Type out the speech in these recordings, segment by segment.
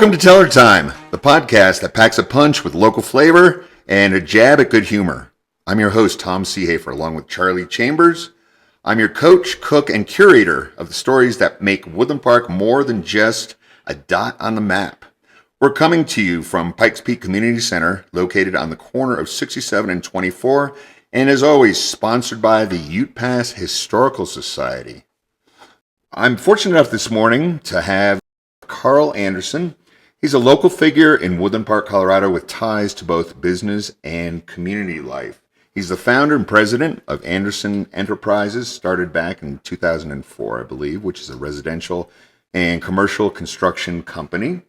Welcome to Teller Time, the podcast that packs a punch with local flavor and a jab at good humor. I'm your host, Thom Seehafer, along with Charlie Chambers. I'm your coach, cook, and curator of the stories that make Woodland Park more than just a dot on the map. We're coming to you from Pikes Peak Community Center, located on the corner of 67 and 24, and as always, sponsored by the Ute Pass Historical Society. I'm fortunate enough this morning to have Carl Andersen. He's a local figure in Woodland Park, Colorado, with ties to both business and community life. He's the founder and president of Andersen Enterprises, started back in 2004, I believe, which is a residential and commercial construction company.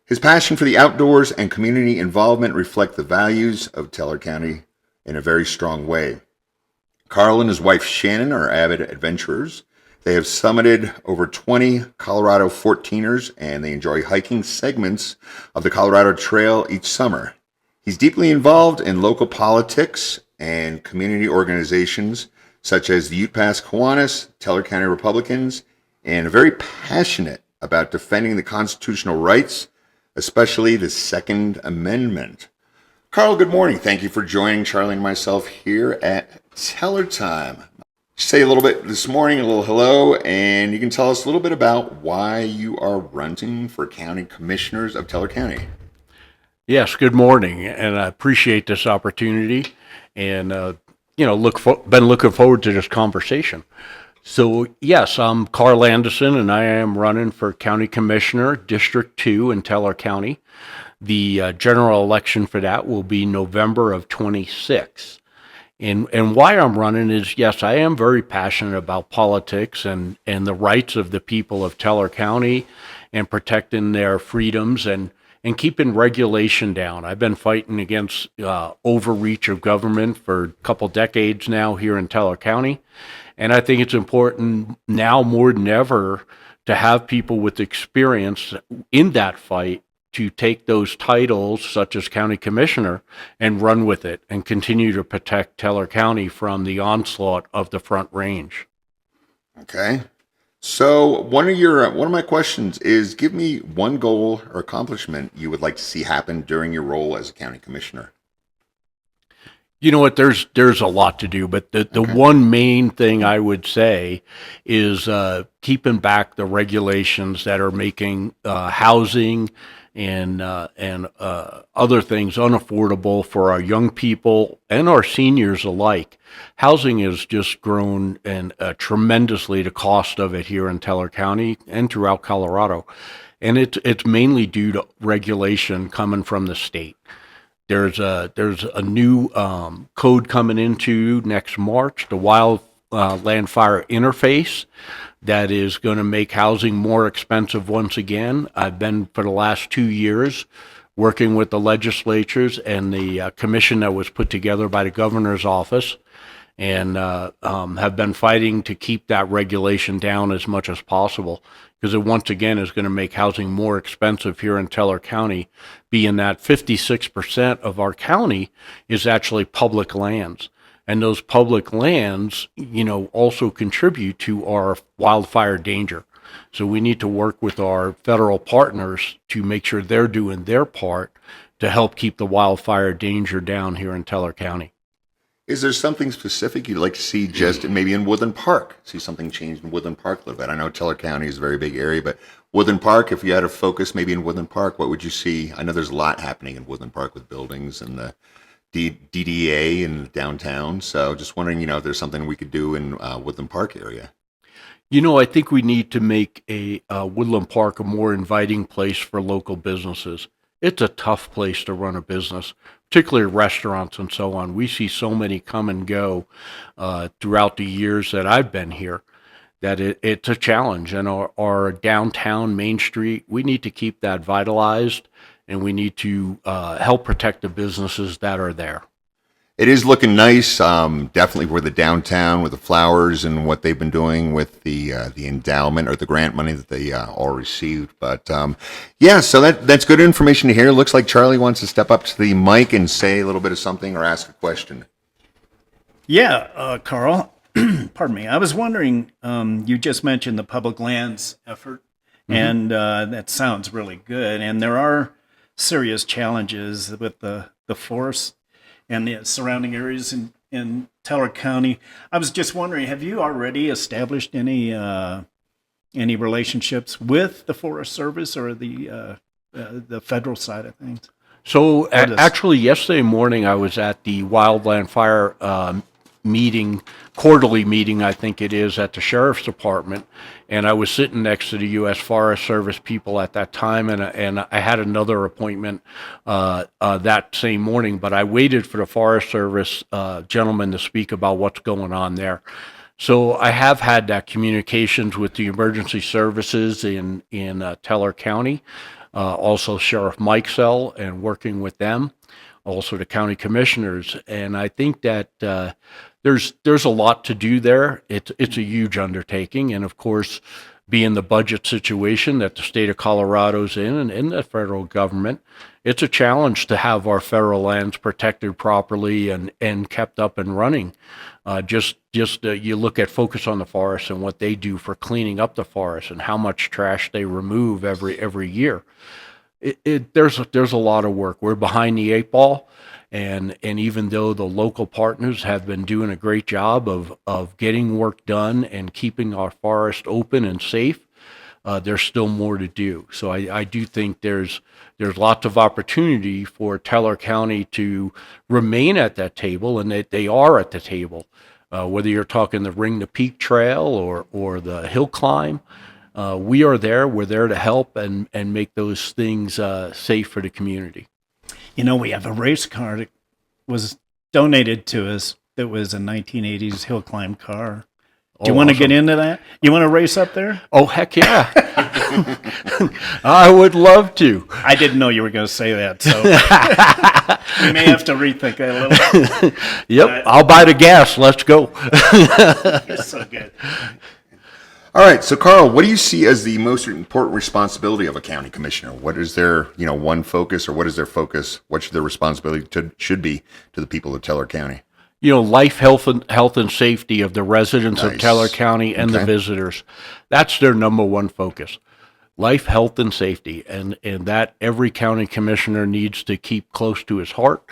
His passion for the outdoors and community involvement reflect the values of Teller County in a very strong way. Carl and his wife Shanon are avid adventurers. They have summited over 20 Colorado 14ers, and they enjoy hiking segments of the Colorado Trail each summer. He's deeply involved in local politics and community organizations such as the Ute Pass Kiwanis, Teller County Republicans, and very passionate about defending the constitutional rights, especially the Second Amendment. Carl, good morning. Thank you for joining Charlie and myself here at Teller Time. Say a little bit this morning, a little hello, and you can tell us a little bit about why you are running for county commissioners of Teller County. Yes, good morning, and I appreciate this opportunity, and been looking forward to this conversation. So yes, I'm Carl Andersen, and I am running for County Commissioner, District 2 in Teller County. The general election for that will be November of 26. And why I'm running is, yes, I am very passionate about politics and the rights of the people of Teller County and protecting their freedoms and keeping regulation down. I've been fighting against overreach of government for a couple decades now here in Teller County. And I think it's important now more than ever to have people with experience in that fight to take those titles, such as county commissioner, and run with it and continue to protect Teller County from the onslaught of the Front Range. Okay. So one of my questions is, give me one goal or accomplishment you would like to see happen during your role as a county commissioner. You know what, there's a lot to do, but the one main thing I would say is keeping back the regulations that are making housing and other things unaffordable for our young people and our seniors alike. Housing has just grown and tremendously, the cost of it here in Teller County and throughout Colorado, and it's mainly due to regulation coming from the state. There's a new code coming into next March, the Wildland Fire Interface, that is going to make housing more expensive once again. I've been, for the last 2 years, working with the legislatures and the commission that was put together by the governor's office, and have been fighting to keep that regulation down as much as possible, because it once again is going to make housing more expensive here in Teller County, being that 56% of our county is actually public lands. And those public lands, also contribute to our wildfire danger. So we need to work with our federal partners to make sure they're doing their part to help keep the wildfire danger down here in Teller County. Is there something specific you'd like to see just maybe in Woodland Park? See something changed in Woodland Park a little bit? I know Teller County is a very big area, but Woodland Park, if you had a focus maybe in Woodland Park, what would you see? I know there's a lot happening in Woodland Park with buildings and the DDA in downtown. So just wondering, if there's something we could do in Woodland Park area. I think we need to make a Woodland Park a more inviting place for local businesses. It's a tough place to run a business, particularly restaurants and so on. We see so many come and go throughout the years that I've been here that it's a challenge. And our downtown Main Street, we need to keep that vitalized, and we need to help protect the businesses that are there. It is looking nice, definitely for the downtown with the flowers and what they've been doing with the endowment or the grant money that they all received. But so that's good information to hear. Looks like Charlie wants to step up to the mic and say a little bit of something or ask a question. Yeah, Carl, pardon me. I was wondering, you just mentioned the public lands effort, and that sounds really good. And there are serious challenges with the forest and the surrounding areas in Teller County. I was just wondering, have you already established any relationships with the Forest Service or the federal side of things? So actually, yesterday morning, I was at the Wildland Fire quarterly meeting, I think it is, at the Sheriff's Department, and I was sitting next to the U.S. Forest Service people at that time, and I had another appointment that same morning, but I waited for the Forest Service gentleman to speak about what's going on there. So I have had that communications with the emergency services in Teller County, also Sheriff Mikesell, and working with them, also the county commissioners. And I think that there's a lot to do there. It's a huge undertaking, and of course, being the budget situation that the state of Colorado's in and in the federal government, it's a challenge to have our federal lands protected properly and kept up and running. You look at Focus on the Forest and what they do for cleaning up the forest and how much trash they remove every year. There's a lot of work. We're behind the eight ball, and even though the local partners have been doing a great job of getting work done and keeping our forest open and safe, there's still more to do. So I do think there's lots of opportunity for Teller County to remain at that table, and that they are at the table. Whether you're talking the Ring to Peak Trail or the hill climb, we are there. We're there to help and make those things safe for the community. You know, we have a race car that was donated to us that was a 1980s hill climb car. Do you want to get into that? You want to race up there? Oh, heck yeah. I would love to. I didn't know you were going to say that, so we may have to rethink that a little. Yep, I'll buy the gas. Let's go. You're so good. All right, so Carl, what do you see as the most important responsibility of a county commissioner? What is their, one focus, or what is their focus? What should their responsibility should be to the people of Teller County? Life, health and safety of the residents of Nice. Teller County and the visitors. That's their number one focus. Life, health, and safety. And that every county commissioner needs to keep close to his heart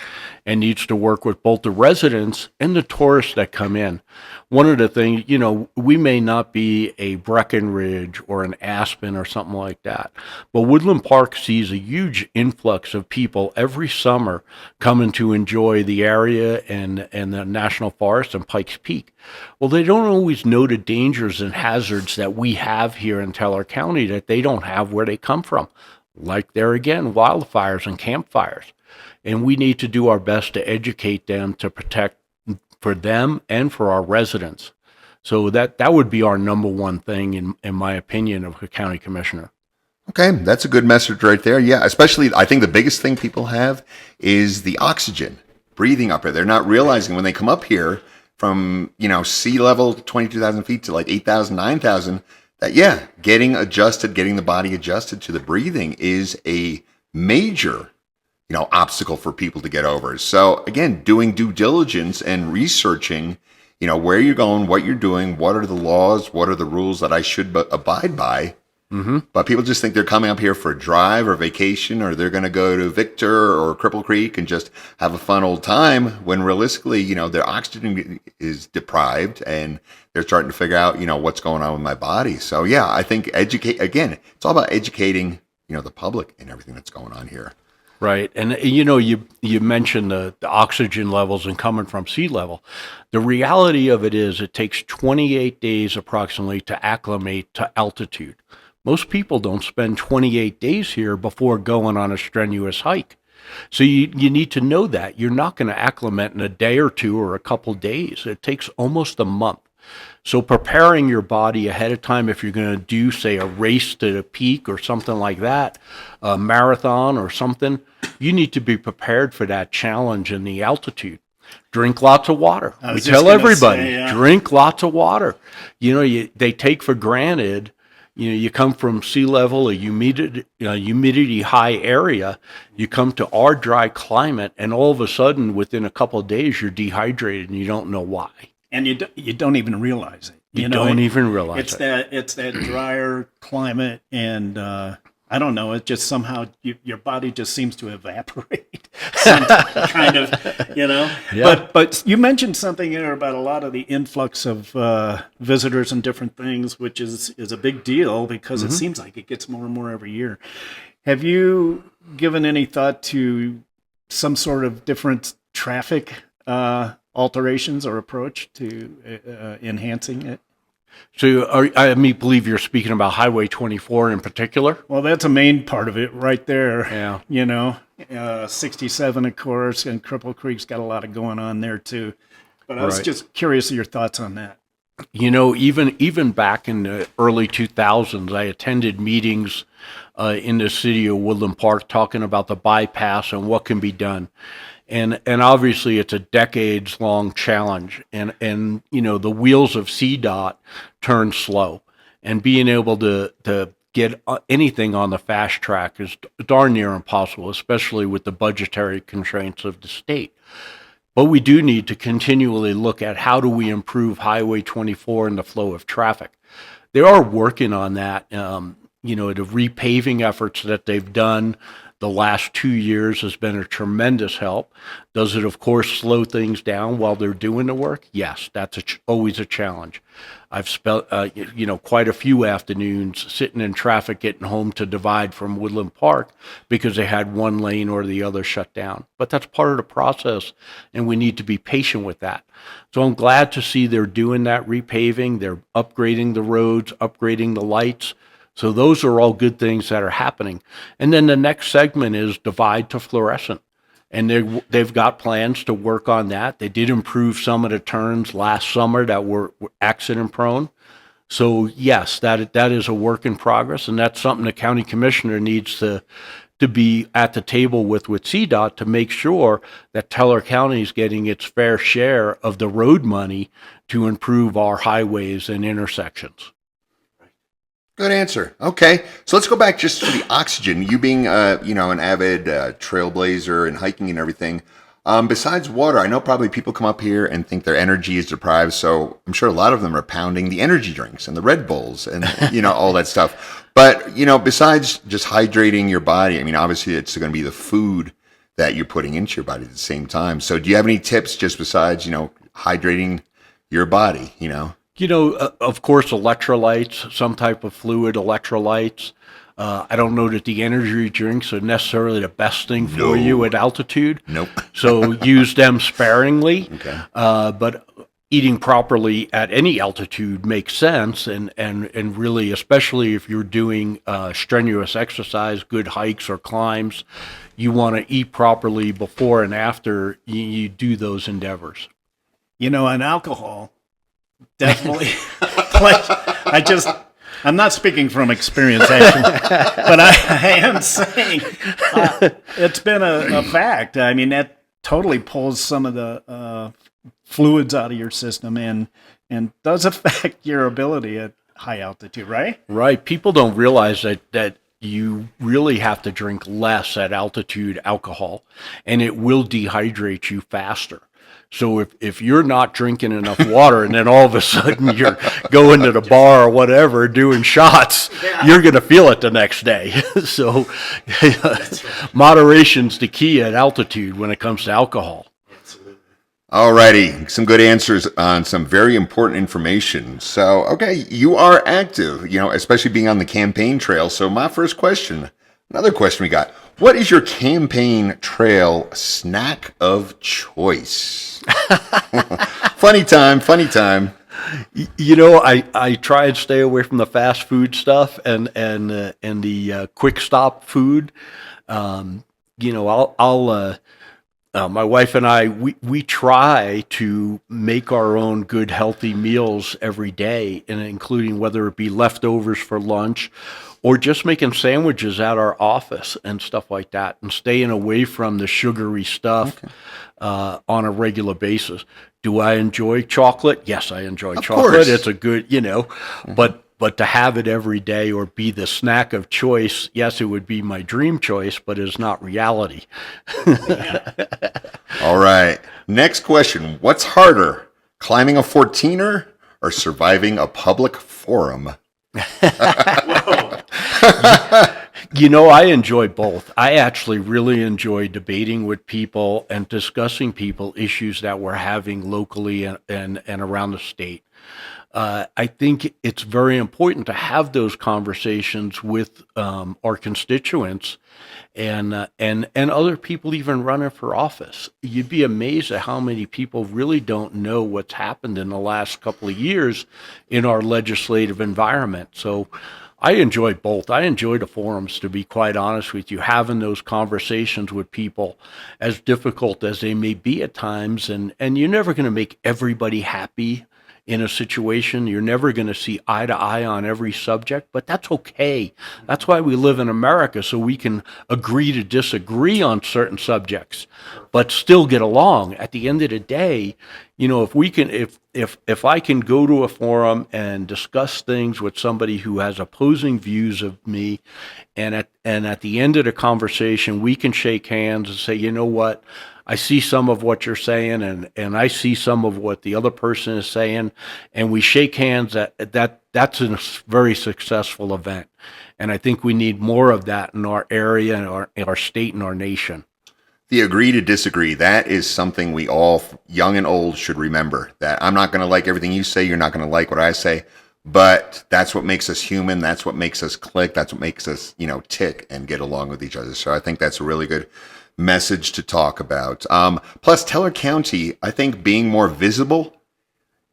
and needs to work with both the residents and the tourists that come in. One of the things, we may not be a Breckenridge or an Aspen or something like that, but Woodland Park sees a huge influx of people every summer coming to enjoy the area and the National Forest and Pikes Peak. Well, they don't always know the dangers and hazards that we have here in Teller County that they don't have where they come from. Like there again, wildfires and campfires. And we need to do our best to educate them to protect for them and for our residents. So that would be our number one thing, in my opinion, of a county commissioner. Okay, that's a good message right there. Yeah, especially I think the biggest thing people have is the oxygen, breathing up here. They're not realizing when they come up here from, sea level 22,000 feet to like 8,000, 9,000, that, getting the body adjusted to the breathing is a major obstacle for people to get over. So again, doing due diligence and researching, where you're going, what you're doing, what are the laws, what are the rules that I should abide by. Mm-hmm. But people just think they're coming up here for a drive or vacation, or they're going to go to Victor or Cripple Creek and just have a fun old time, when realistically, their oxygen is deprived and they're starting to figure out, what's going on with my body. So I think it's all about educating, the public and everything that's going on here. Right. And, you mentioned the oxygen levels and coming from sea level. The reality of it is it takes 28 days approximately to acclimate to altitude. Most people don't spend 28 days here before going on a strenuous hike. So you need to know that. You're not going to acclimate in a day or two or a couple days. It takes almost a month. So preparing your body ahead of time, if you're going to do, say, a race to the peak or something like that, a marathon or something, you need to be prepared for that challenge and the altitude. Drink lots of water. We tell everybody, drink lots of water. They take for granted, you come from sea level, a humidity high area, you come to our dry climate, and all of a sudden, within a couple of days, you're dehydrated and you don't know why. And you don't even realize it. You don't even realize it's it. it's that drier climate, and I don't know. It just somehow your body just seems to evaporate, some kind of, Yeah. But you mentioned something there about a lot of the influx of visitors and different things, which is a big deal because it seems like it gets more and more every year. Have you given any thought to some sort of different traffic alterations or approach to enhancing it? So I believe you're speaking about Highway 24 in particular. Well, that's a main part of it right there. Yeah. 67, of course, and Cripple Creek's got a lot of going on there too. But I was Right. just curious of your thoughts on that. Even back in the early 2000s, I attended meetings in the city of Woodland Park talking about the bypass and what can be done. And obviously it's a decades long challenge, and the wheels of CDOT turn slow, and being able to get anything on the fast track is darn near impossible, especially with the budgetary constraints of the state. But we do need to continually look at how do we improve Highway 24 and the flow of traffic. They are working on that. The repaving efforts that they've done the last 2 years has been a tremendous help. Does it, of course, slow things down while they're doing the work? Yes, that's always a challenge. I've spent, quite a few afternoons sitting in traffic getting home to Divide from Woodland Park because they had one lane or the other shut down. But that's part of the process, and we need to be patient with that. So I'm glad to see they're doing that repaving. They're upgrading the roads, upgrading the lights. So those are all good things that are happening. And then the next segment is Divide to Fluorescent. And they've got plans to work on that. They did improve some of the turns last summer that were accident prone. So yes, that is a work in progress, and that's something the county commissioner needs to be at the table with CDOT to make sure that Teller County is getting its fair share of the road money to improve our highways and intersections. Good answer. Okay, so let's go back just to the oxygen. You being, an avid trailblazer and hiking and everything. Besides water, I know probably people come up here and think their energy is deprived. So I'm sure a lot of them are pounding the energy drinks and the Red Bulls and all that stuff. But besides just hydrating your body, obviously it's going to be the food that you're putting into your body at the same time. So do you have any tips just besides hydrating your body? Of course, electrolytes, some type of fluid electrolytes. I don't know that the energy drinks are necessarily the best thing for you at altitude. Nope. So use them sparingly. Okay. But eating properly at any altitude makes sense, and really, especially if you're doing strenuous exercise, good hikes or climbs, you want to eat properly before and after you do those endeavors. And alcohol definitely. I'm not speaking from experience, actually, but I am saying it's been a fact. That totally pulls some of the fluids out of your system and does affect your ability at high altitude, right? Right. People don't realize that you really have to drink less at altitude alcohol, and it will dehydrate you faster. So if you're not drinking enough water and then all of a sudden you're going to the bar or whatever doing shots, you're going to feel it the next day. So moderation's the key at altitude when it comes to alcohol. All righty, some good answers on some very important information. So, okay, you are active, especially being on the campaign trail. So my first question, another question we got, what is your campaign trail snack of choice? Funny time. I try and stay away from the fast food stuff and the quick stop food. My wife and I, we try to make our own good, healthy meals every day, and including whether it be leftovers for lunch or just making sandwiches at our office and stuff like that, and staying away from the sugary stuff on a regular basis. Do I enjoy chocolate? Yes, I enjoy chocolate. Course. It's a good, but to have it every day or be the snack of choice, yes, it would be my dream choice, but it's not reality. All right. Next question. What's harder, climbing a 14er or surviving a public forum? Whoa. I enjoy both. I actually really enjoy debating with people and discussing issues that we're having locally and around the state. I think it's very important to have those conversations with our constituents and other people even running for office. You'd be amazed at how many people really don't know what's happened in the last couple of years in our legislative environment. So I enjoy both. I enjoy the forums, to be quite honest with you, having those conversations with people, as difficult as they may be at times. And you're never going to make everybody happy in a situation. You're never going to see eye to eye on every subject, but that's okay. That's why we live in America, so we can agree to disagree on certain subjects, but still get along. At the end of the day, if I can go to a forum and discuss things with somebody who has opposing views of me, and at the end of the conversation, we can shake hands and say, you know what? I see some of what you're saying, and I see some of what the other person is saying, and we shake hands. That's a very successful event, and I think we need more of that in our area, in our state, and our nation. The agree to disagree, that is something we all, young and old, should remember. That I'm not going to like everything you say, you're not going to like what I say, but that's what makes us human, that's what makes us click, that's what makes us, tick and get along with each other. So I think that's a really good message to talk about. Plus, Teller County, I think being more visible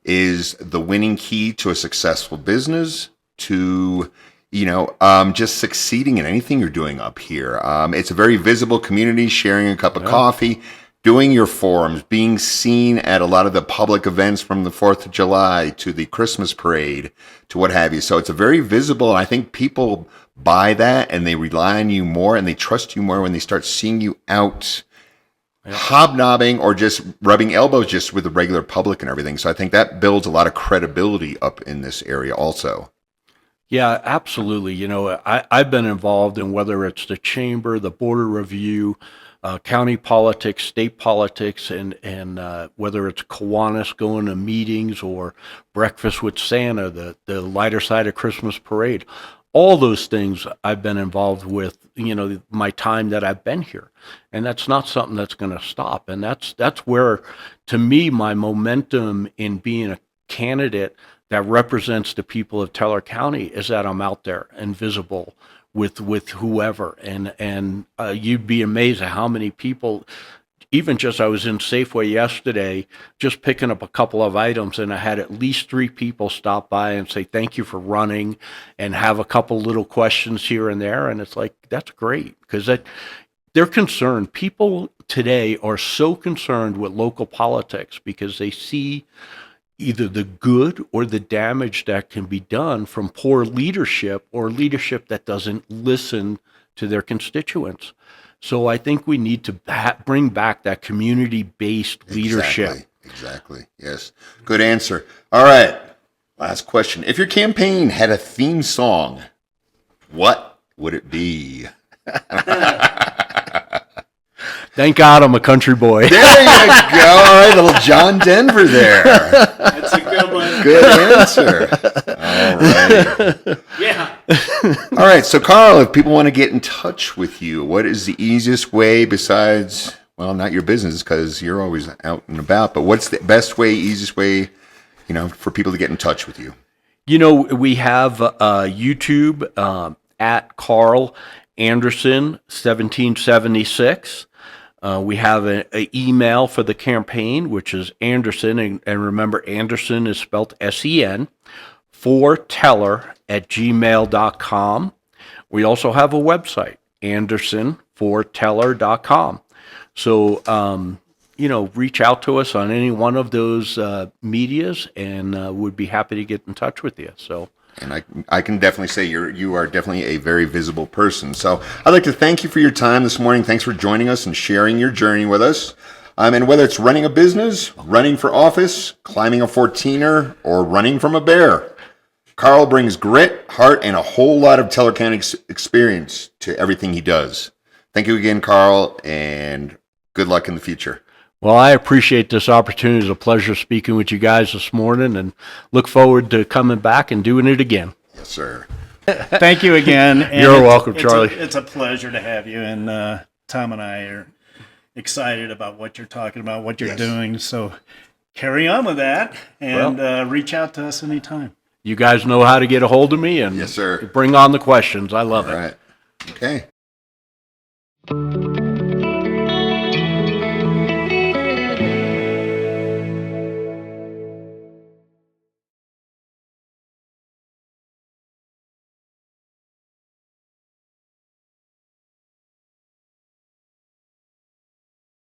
is the winning key to a successful business, to just succeeding in anything you're doing up here. It's a very visible community, sharing a cup of coffee, doing your forums, being seen at a lot of the public events, from the 4th of July to the Christmas parade to what have you. So it's a very visible, and I think people buy that and they rely on you more and they trust you more when they start seeing you out hobnobbing or just rubbing elbows just with the regular public and everything. So I think that builds a lot of credibility up in this area also. Yeah, absolutely. I've been involved in, whether it's the chamber, the border review, county politics, state politics, and whether it's Kiwanis, going to meetings, or breakfast with Santa, the lighter side of Christmas parade. All those things I've been involved with, my time that I've been here. And that's not something that's going to stop. And that's where, to me, my momentum in being a candidate that represents the people of Teller County is that I'm out there and visible with whoever. And you'd be amazed at how many people, even just, I was in Safeway yesterday, just picking up a couple of items, and I had at least 3 people stop by and say, thank you for running, and have a couple little questions here and there. And it's like, that's great, because they're concerned. People today are so concerned with local politics because they see either the good or the damage that can be done from poor leadership, or leadership that doesn't listen to their constituents. So I think we need to bring back that community-based leadership. Exactly. Yes. Good answer. All right. Last question. If your campaign had a theme song, what would it be? Thank God I'm a country boy. There you go. All right, little John Denver there. That's a good one. Good answer. All right. Yeah. All right, so Carl, if people want to get in touch with you, what is the easiest way, besides, well, not your business because you're always out and about, but what's the best way, easiest way, for people to get in touch with you? We have YouTube at Carl Andersen 1776. We have an email for the campaign, which is Andersen, and remember, Andersen is spelled SEN, for teller@gmail.com. We also have a website, andersenforteller.com. So, reach out to us on any one of those medias, and we'd be happy to get in touch with you. So. And I can definitely say you are definitely a very visible person. So I'd like to thank you for your time this morning. Thanks for joining us and sharing your journey with us. And whether it's running a business, running for office, climbing a 14er, or running from a bear, Carl brings grit, heart, and a whole lot of Teller County experience to everything he does. Thank you again, Carl, and good luck in the future. Well, I appreciate this opportunity. It's a pleasure speaking with you guys this morning, and look forward to coming back and doing it again. Yes, sir. Thank you again. And You're welcome, Charlie. It's a pleasure to have you. And Tom and I are excited about what you're talking about, what you're doing. So carry on with that and reach out to us anytime. You guys know how to get a hold of me, and Yes, sir. bring on the questions. I love All it. right. Okay.